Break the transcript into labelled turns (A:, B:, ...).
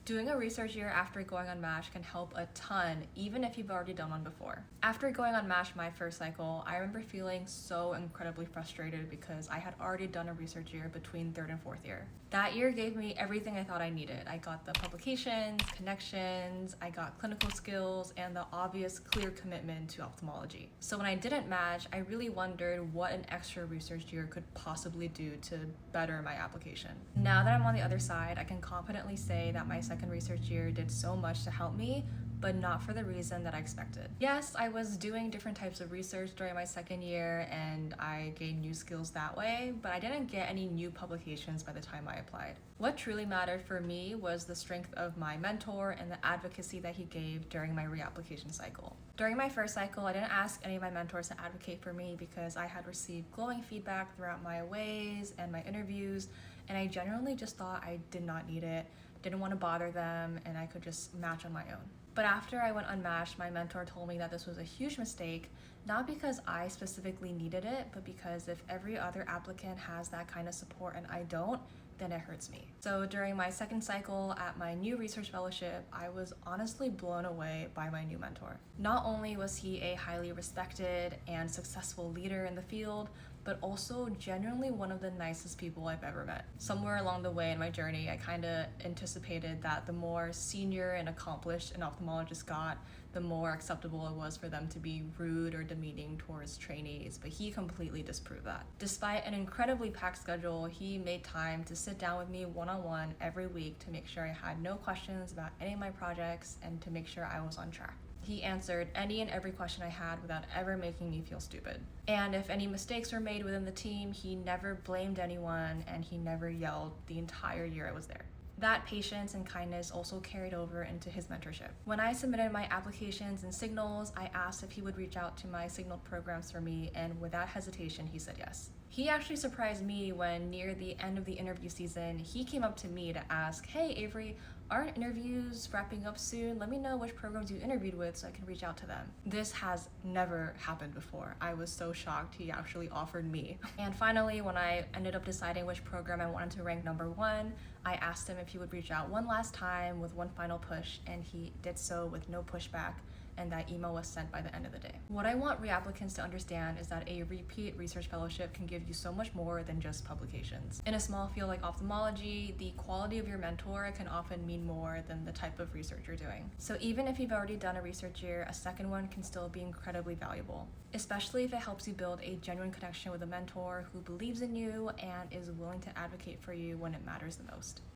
A: Doing a research year after going on MASH can help a ton, even if you've already done one before. After going on MASH my first cycle, I remember feeling so incredibly frustrated because I had already done a research year between third and fourth year. That year gave me everything I thought I needed. I got the publications, connections, I got clinical skills, and the obvious clear commitment to ophthalmology. So when I didn't MASH, I really wondered what an extra research year could possibly do to better my application. Now that I'm on the other side, I can confidently say that my second research year did so much to help me, but not for the reason that I expected. Yes, I was doing different types of research during my second year and I gained new skills that way, but I didn't get any new publications by the time I applied. What truly mattered for me was the strength of my mentor and the advocacy that he gave during my reapplication cycle. During my first cycle, I didn't ask any of my mentors to advocate for me because I had received glowing feedback throughout my aways and my interviews, and I genuinely just thought I did not need it, didn't want to bother them, and I could just match on my own. But after I went unmatched, my mentor told me that this was a huge mistake, not because I specifically needed it, but because if every other applicant has that kind of support and I don't, then it hurts me. So during my second cycle at my new research fellowship, I was honestly blown away by my new mentor. Not only was he a highly respected and successful leader in the field, but also genuinely one of the nicest people I've ever met. Somewhere along the way in my journey, I kind of anticipated that the more senior and accomplished an ophthalmologist got, the more acceptable it was for them to be rude or demeaning towards trainees, but he completely disproved that. Despite an incredibly packed schedule, he made time to sit down with me one-on-one every week to make sure I had no questions about any of my projects and to make sure I was on track. He answered any and every question I had without ever making me feel stupid. And if any mistakes were made within the team, he never blamed anyone and he never yelled the entire year I was there. That patience and kindness also carried over into his mentorship. When I submitted my applications and signals, I asked if he would reach out to my signal programs for me, and without hesitation, he said yes. He actually surprised me when near the end of the interview season, he came up to me to ask, "Hey Avery, aren't interviews wrapping up soon? Let me know which programs you interviewed with so I can reach out to them." This has never happened before. I was so shocked he actually offered me. And finally, when I ended up deciding which program I wanted to rank number one, I asked him if he would reach out one last time with one final push, and he did so with no pushback, and that email was sent by the end of the day. What I want reapplicants to understand is that a repeat research fellowship can give you so much more than just publications. In a small field like ophthalmology, the quality of your mentor can often mean more than the type of research you're doing. So even if you've already done a research year, a second one can still be incredibly valuable, especially if it helps you build a genuine connection with a mentor who believes in you and is willing to advocate for you when it matters the most.